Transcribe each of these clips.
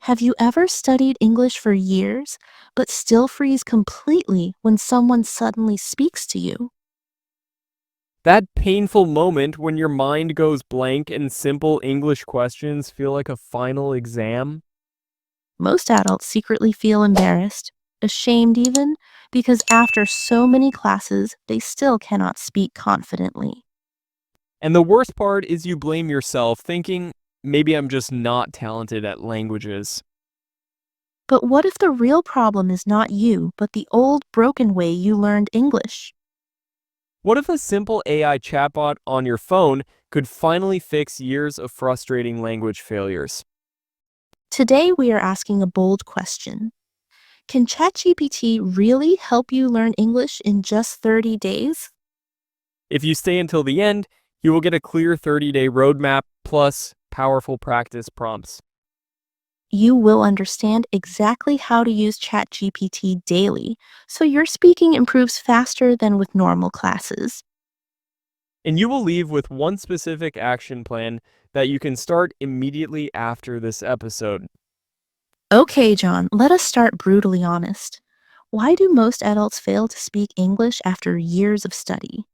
Have you ever studied English for years, but still freeze completely when someone suddenly speaks to you? That painful moment when your mind goes blank and simple English questions feel like a final exam? Most adults secretly feel embarrassed, ashamed even, because after so many classes, they still cannot speak confidently. And the worst part is you blame yourself, thinking, maybe I'm just not talented at languages. But what if the real problem is not you, but the old, broken way you learned English? What if a simple AI chatbot on your phone could finally fix years of frustrating language failures? Today, we are asking a bold question. Can ChatGPT really help you learn English in just 30 days? If you stay until the end, you will get a clear 30-day roadmap plus powerful practice prompts. You will understand exactly how to use ChatGPT daily, so your speaking improves faster than with normal classes. And you will leave with one specific action plan that you can start immediately after this episode. Okay, John, let us start brutally honest. Why do most adults fail to speak English after years of study?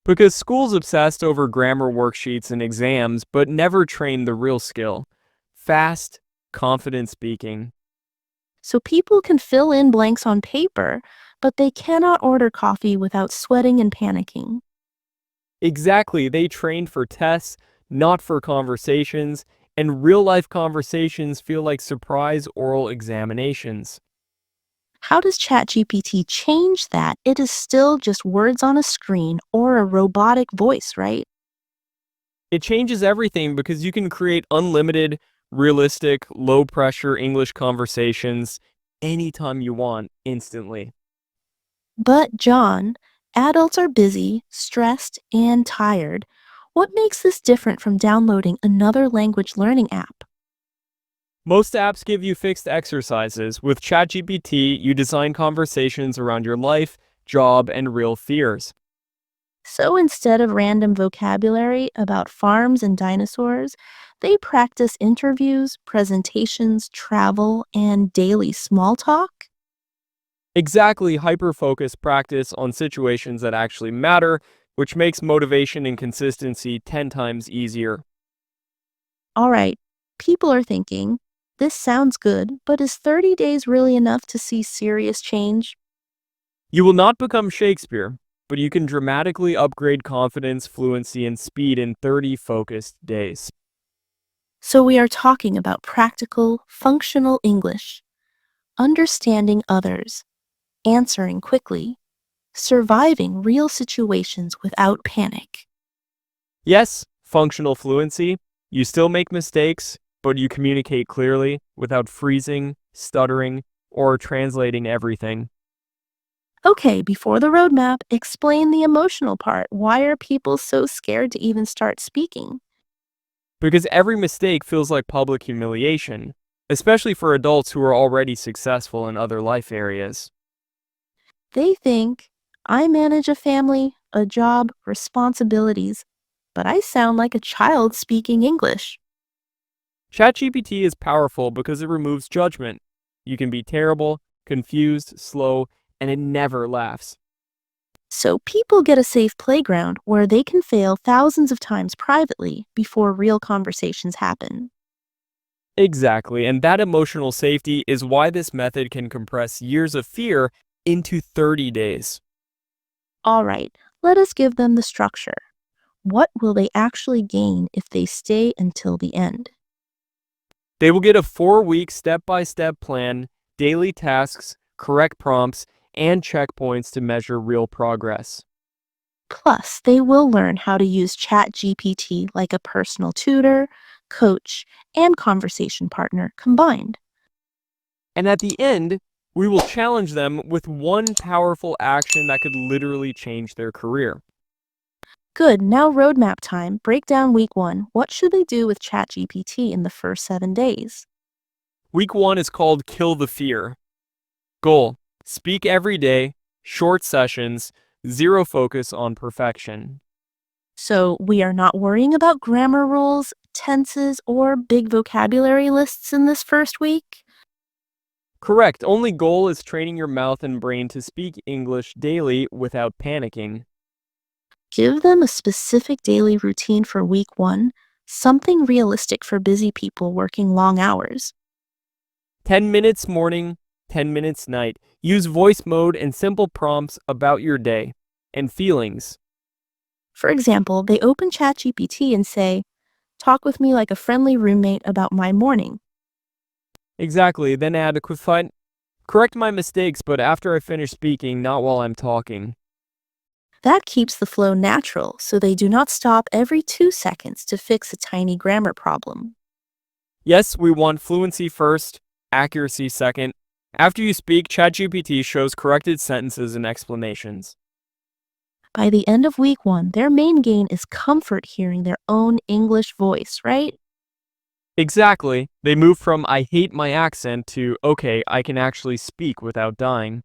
Because schools obsessed over grammar worksheets and exams, but never trained the real skill: fast, confident speaking. So people can fill in blanks on paper, but they cannot order coffee without sweating and panicking. Exactly, they trained for tests, not for conversations, and real life conversations feel like surprise oral examinations. How does ChatGPT change that? It is still just words on a screen or a robotic voice, right? It changes everything because you can create unlimited, realistic, low pressure English conversations anytime you want, instantly. But, John, adults are busy, stressed, and tired. What makes this different from downloading another language learning app? Most apps give you fixed exercises. With ChatGPT, you design conversations around your life, job, and real fears. So instead of random vocabulary about farms and dinosaurs, they practice interviews, presentations, travel, and daily small talk. Exactly, hyper-focused practice on situations that actually matter, which makes motivation and consistency 10 times easier. All right, people are thinking, this sounds good, but is 30 days really enough to see serious change? You will not become Shakespeare, but you can dramatically upgrade confidence, fluency, and speed in 30 focused days. So we are talking about practical, functional English, understanding others, answering quickly, surviving real situations without panic. Yes, functional fluency. You still make mistakes, but you communicate clearly without freezing, stuttering, or translating everything. Okay, before the roadmap, explain the emotional part. Why are people so scared to even start speaking? Because every mistake feels like public humiliation, especially for adults who are already successful in other life areas. They think, I manage a family, a job, responsibilities, but I sound like a child speaking English. ChatGPT is powerful because it removes judgment. You can be terrible, confused, slow, and it never laughs. So people get a safe playground where they can fail thousands of times privately before real conversations happen. Exactly, and that emotional safety is why this method can compress years of fear into 30 days. All right, let us give them the structure. What will they actually gain if they stay until the end? They will get a 4-week step-by-step plan, daily tasks, correct prompts, and checkpoints to measure real progress. Plus, they will learn how to use ChatGPT like a personal tutor, coach, and conversation partner combined. And at the end, we will challenge them with one powerful action that could literally change their career. Good, now roadmap time. Break down week one. What should they do with ChatGPT in the first 7 days? Week 1 is called Kill the Fear. Goal: speak every day, short sessions, zero focus on perfection. So we are not worrying about grammar rules, tenses, or big vocabulary lists in this first week. Correct. Only goal is training your mouth and brain to speak English daily without panicking. Give them a specific daily routine for week 1, something realistic for busy people working long hours. 10 minutes morning, 10 minutes night. Use voice mode and simple prompts about your day and feelings. For example, they open ChatGPT and say, "Talk with me like a friendly roommate about my morning." Exactly. Then add a quick find. Correct my mistakes, but after I finish speaking, not while I'm talking. That keeps the flow natural so they do not stop every 2 seconds to fix a tiny grammar problem. Yes, we want fluency first, accuracy second. After you speak, ChatGPT shows corrected sentences and explanations. By the end of week 1, their main gain is comfort hearing their own English voice, right? Exactly. They move from I hate my accent to okay, I can actually speak without dying.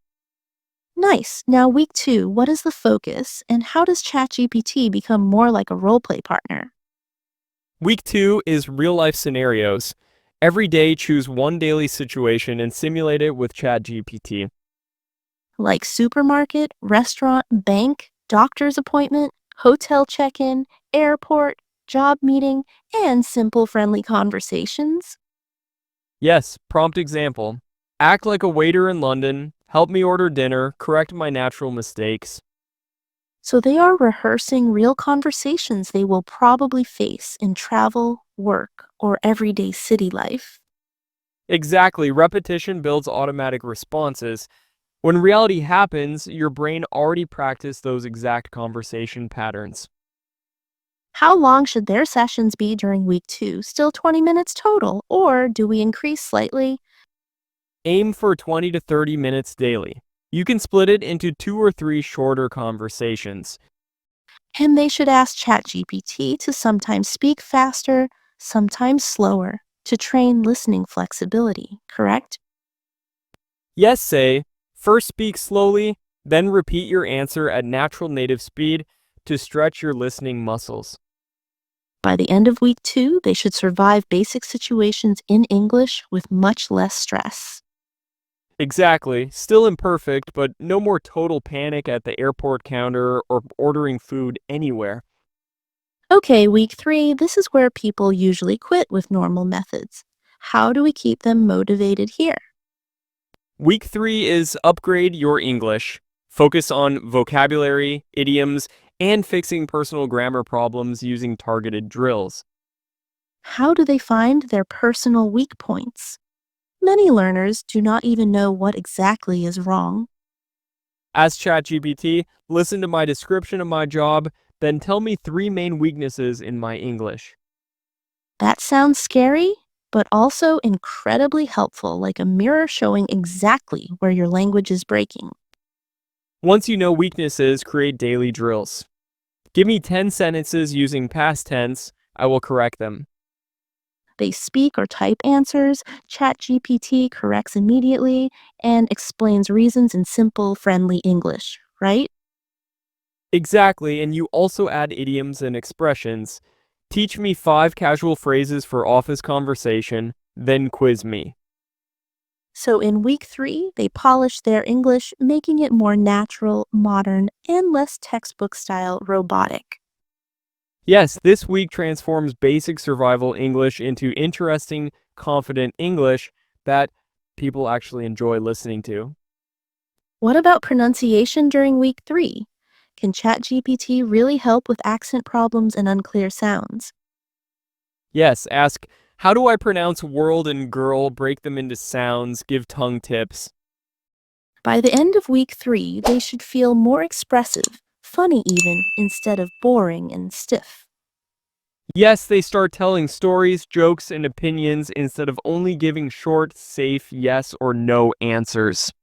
Nice. Now, week 2, what is the focus and how does ChatGPT become more like a roleplay partner? Week 2 is real life scenarios. Every day, choose one daily situation and simulate it with ChatGPT. Like supermarket, restaurant, bank, doctor's appointment, hotel check in, airport, job meeting, and simple friendly conversations. Yes, prompt example. Act like a waiter in London, help me order dinner, correct my natural mistakes. So they are rehearsing real conversations they will probably face in travel, work, or everyday city life. Exactly, repetition builds automatic responses. When reality happens, your brain already practiced those exact conversation patterns. How long should their sessions be during week 2? Still 20 minutes total, or do we increase slightly? Aim for 20 to 30 minutes daily. You can split it into 2 or 3 shorter conversations. And they should ask ChatGPT to sometimes speak faster, sometimes slower, to train listening flexibility, correct? Yes, say, first speak slowly, then repeat your answer at natural native speed to stretch your listening muscles. By the end of week 2, they should survive basic situations in English with much less stress. Exactly, still imperfect, but no more total panic at the airport counter or ordering food anywhere. Okay, week 3, this is where people usually quit with normal methods. How do we keep them motivated here? Week 3 is upgrade your English. Focus on vocabulary, idioms, and fixing personal grammar problems using targeted drills. How do they find their personal weak points? Many learners do not even know what exactly is wrong. Ask ChatGPT, listen to my description of my job, then tell me 3 main weaknesses in my English. That sounds scary, but also incredibly helpful, like a mirror showing exactly where your language is breaking. Once you know weaknesses, create daily drills. Give me 10 sentences using past tense, I will correct them. They speak or type answers, ChatGPT corrects immediately, and explains reasons in simple, friendly English, right? Exactly, and you also add idioms and expressions. Teach me 5 casual phrases for office conversation, then quiz me. So in week 3, they polish their English, making it more natural, modern, and less textbook style robotic. Yes, this week transforms basic survival English into interesting, confident English that people actually enjoy listening to. What about pronunciation during week 3? Can ChatGPT really help with accent problems and unclear sounds? Yes, ask, how do I pronounce world and girl, break them into sounds, give tongue tips. By the end of week 3, they should feel more expressive, funny even, instead of boring and stiff. Yes, they start telling stories, jokes, and opinions instead of only giving short, safe yes or no answers.